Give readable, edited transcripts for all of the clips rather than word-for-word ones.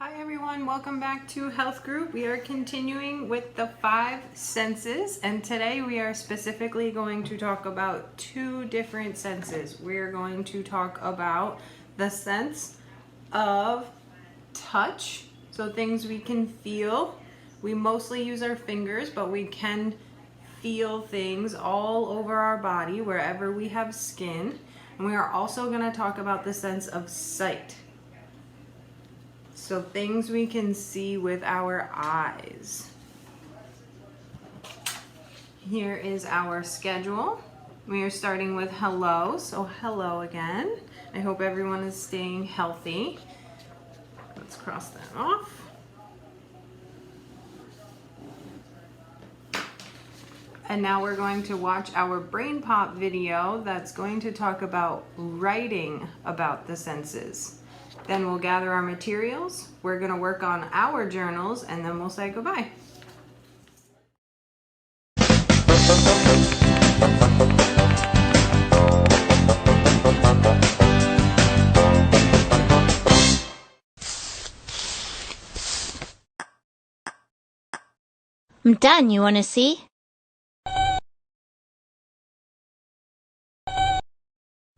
Hi everyone, welcome back to Health Group. We are continuing with the 5 senses, and today we are specifically going to talk about 2 different senses. We're going to talk about the sense of touch, so things we can feel. We mostly use our fingers, but we can feel things all over our body wherever we have skin. And we are also going to talk about the sense of sight. So things we can see with our eyes. Here is our schedule. We are starting with hello. So hello again. I hope everyone is staying healthy. Let's cross that off. And now we're going to watch our brain pop video that's going to talk about writing about the senses. Then we'll gather our materials, we're going to work on our journals, and then we'll say goodbye. I'm done. You want to see?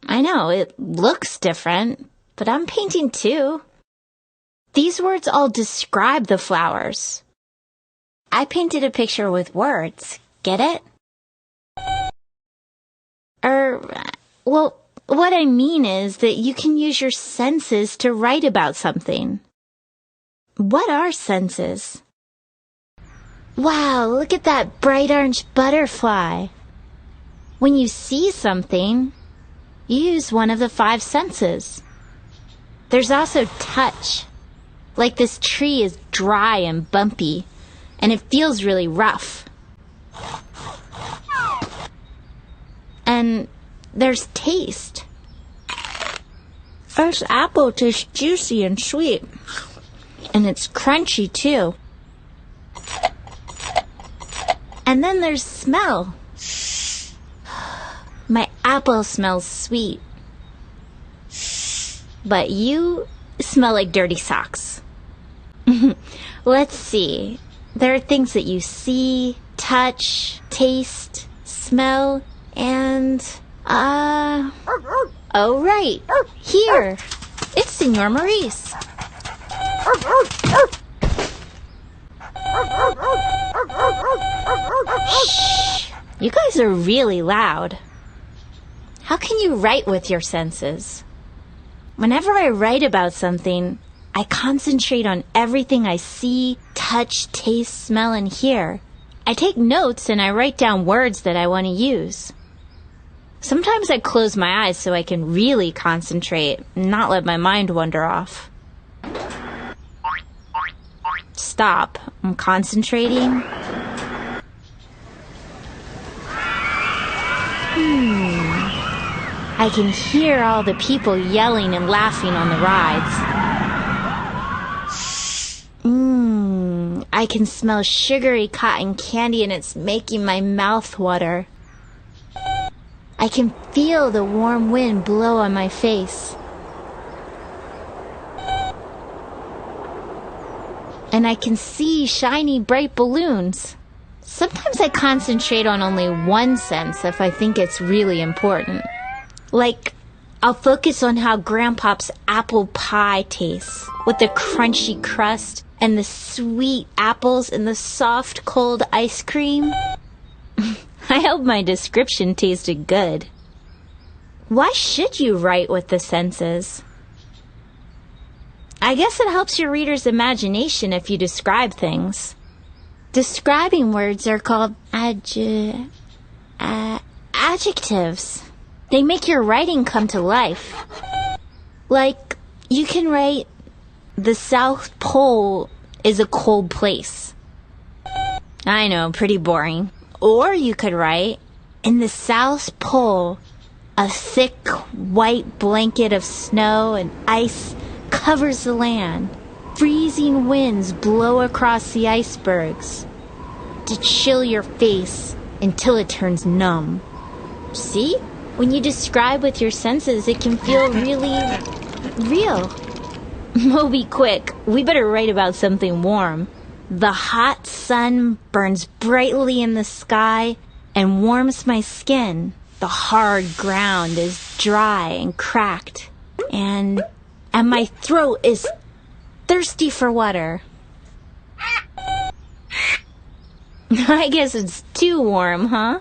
I know, it looks different. But I'm painting too. These words all describe the flowers. I painted a picture with words. Get it? Well, what I mean is that you can use your senses to write about something. What are senses? Wow, look at that bright orange butterfly. When you see something, you use one of the 5 senses. There's also touch. Like this tree is dry and bumpy, and it feels really rough. And there's taste. This apple tastes juicy and sweet. And it's crunchy too. And then there's smell. My apple smells sweet. But you smell like dirty socks. Let's see. There are things that you see, touch, taste, smell, and, oh right, here. It's Senor Maurice. Shh. You guys are really loud. How can you write with your senses? Whenever I write about something, I concentrate on everything I see, touch, taste, smell, and hear. I take notes and I write down words that I want to use. Sometimes I close my eyes so I can really concentrate and not let my mind wander off. Stop. I'm concentrating. I can hear all the people yelling and laughing on the rides. I can smell sugary cotton candy and it's making my mouth water. I can feel the warm wind blow on my face. And I can see shiny bright balloons. Sometimes I concentrate on only one sense if I think it's really important. Like, I'll focus on how Grandpa's apple pie tastes, with the crunchy crust and the sweet apples and the soft, cold ice cream. I hope my description tasted good. Why should you write with the senses? I guess it helps your reader's imagination if you describe things. Describing words are called adjectives. They make your writing come to life. Like, you can write, the South Pole is a cold place. I know, pretty boring. Or you could write, in the South Pole, a thick white blanket of snow and ice covers the land. Freezing winds blow across the icebergs to chill your face until it turns numb. See? When you describe with your senses, it can feel really real. Moby, quick. We better write about something warm. The hot sun burns brightly in the sky and warms my skin. The hard ground is dry and cracked, and my throat is thirsty for water. I guess it's too warm, huh?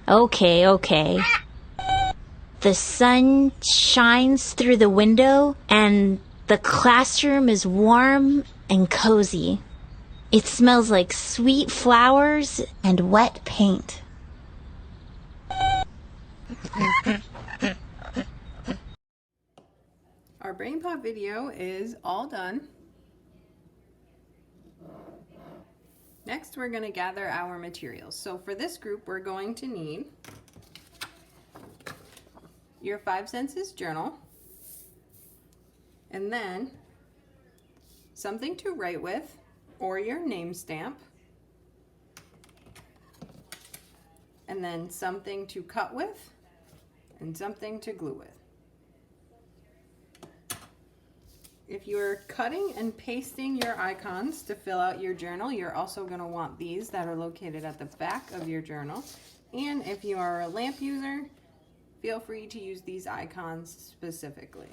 Okay. The sun shines through the window, and the classroom is warm and cozy. It smells like sweet flowers and wet paint. Our brain pop video is all done. Next, we're going to gather our materials. So for this group, we're going to need your 5 senses journal, and then something to write with or your name stamp, and then something to cut with and something to glue with. If you're cutting and pasting your icons to fill out your journal, you're also going to want these that are located at the back of your journal. And if you are a lamp user, feel free to use these icons specifically.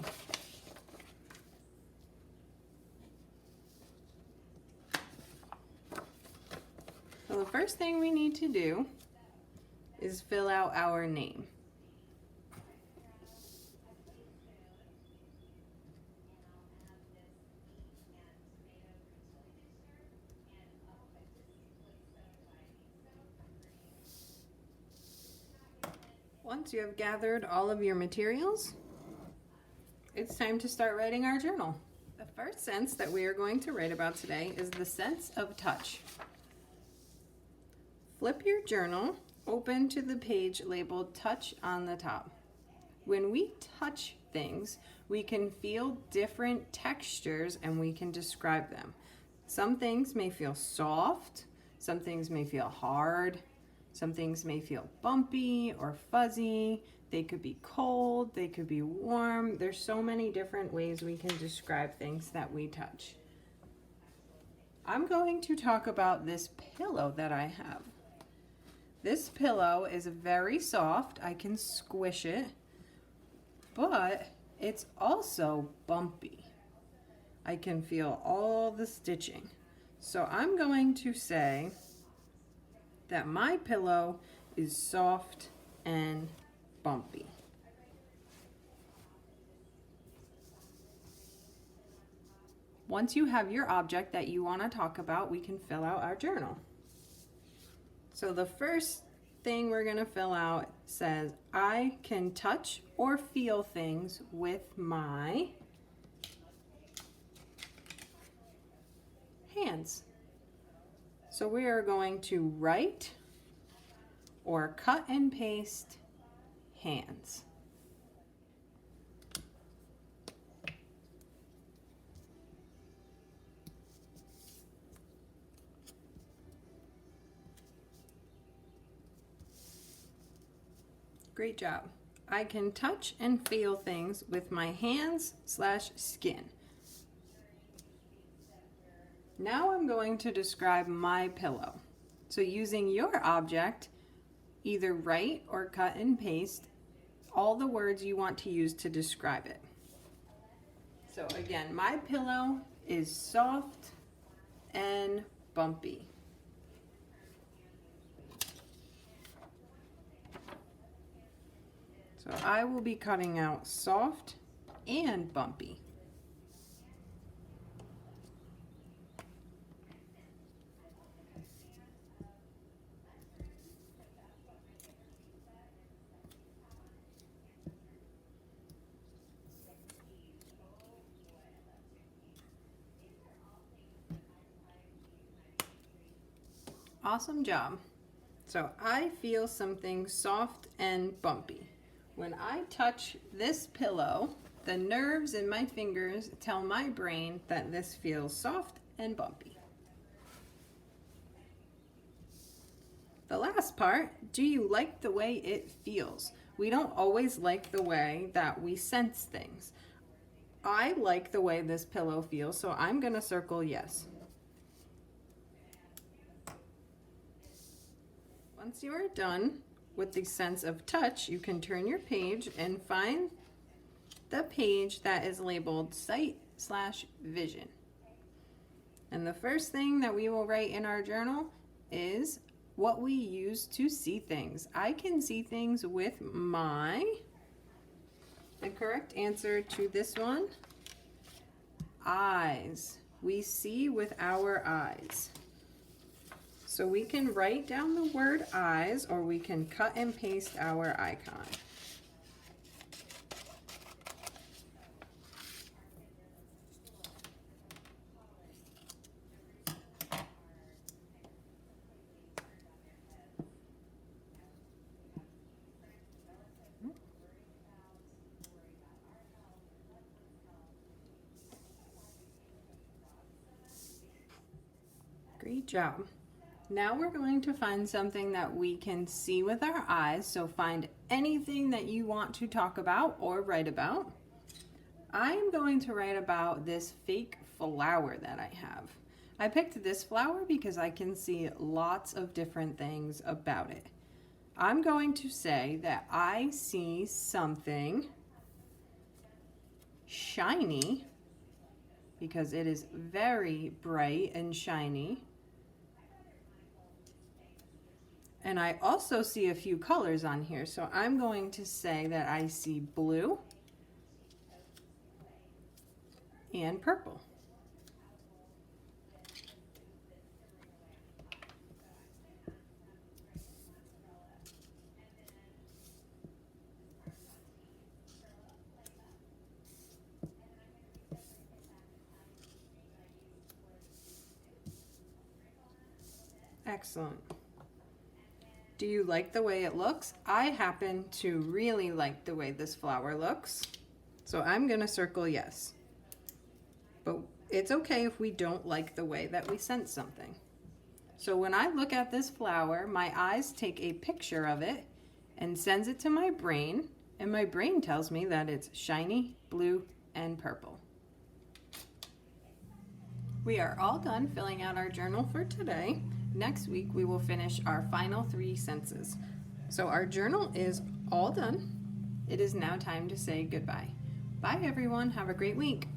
So the first thing we need to do is fill out our name. Once you have gathered all of your materials, it's time to start writing our journal. The first sense that we are going to write about today is the sense of touch. Flip your journal open to the page labeled Touch on the top. When we touch things, we can feel different textures and we can describe them. Some things may feel soft, some things may feel hard, some things may feel bumpy or fuzzy. They could be cold, they could be warm. There's so many different ways we can describe things that we touch. I'm going to talk about this pillow that I have. This pillow is very soft. I can squish it, but it's also bumpy. I can feel all the stitching. So I'm going to say that my pillow is soft and bumpy. Once you have your object that you want to talk about, we can fill out our journal. So the first thing we're going to fill out says, I can touch or feel things with my hands. So we are going to write or cut and paste hands. Great job. I can touch and feel things with my hands/skin. Now I'm going to describe my pillow. So using your object, either write or cut and paste all the words you want to use to describe it. So again, my pillow is soft and bumpy. So I will be cutting out soft and bumpy. Awesome job. So I feel something soft and bumpy. When I touch this pillow, the nerves in my fingers tell my brain that this feels soft and bumpy. The last part, do you like the way it feels? We don't always like the way that we sense things. I like the way this pillow feels, so I'm gonna circle yes. Once you are done with the sense of touch, you can turn your page and find the page that is labeled sight/vision. And the first thing that we will write in our journal is what we use to see things. I can see things with the correct answer to this one, eyes. We see with our eyes. So we can write down the word eyes, or we can cut and paste our icon. Great job. Now we're going to find something that we can see with our eyes. So find anything that you want to talk about or write about. I'm going to write about this fake flower that I have. I picked this flower because I can see lots of different things about it. I'm going to say that I see something shiny because it is very bright and shiny. And I also see a few colors on here, so I'm going to say that I see blue and purple. Excellent. Do you like the way it looks? I happen to really like the way this flower looks, so I'm gonna circle yes. But it's okay if we don't like the way that we sense something. So when I look at this flower, my eyes take a picture of it and sends it to my brain, and my brain tells me that it's shiny, blue, and purple. We are all done filling out our journal for today. Next week, we will finish our final 3 senses. So our journal is all done. It is now time to say goodbye. Bye, everyone. Have a great week.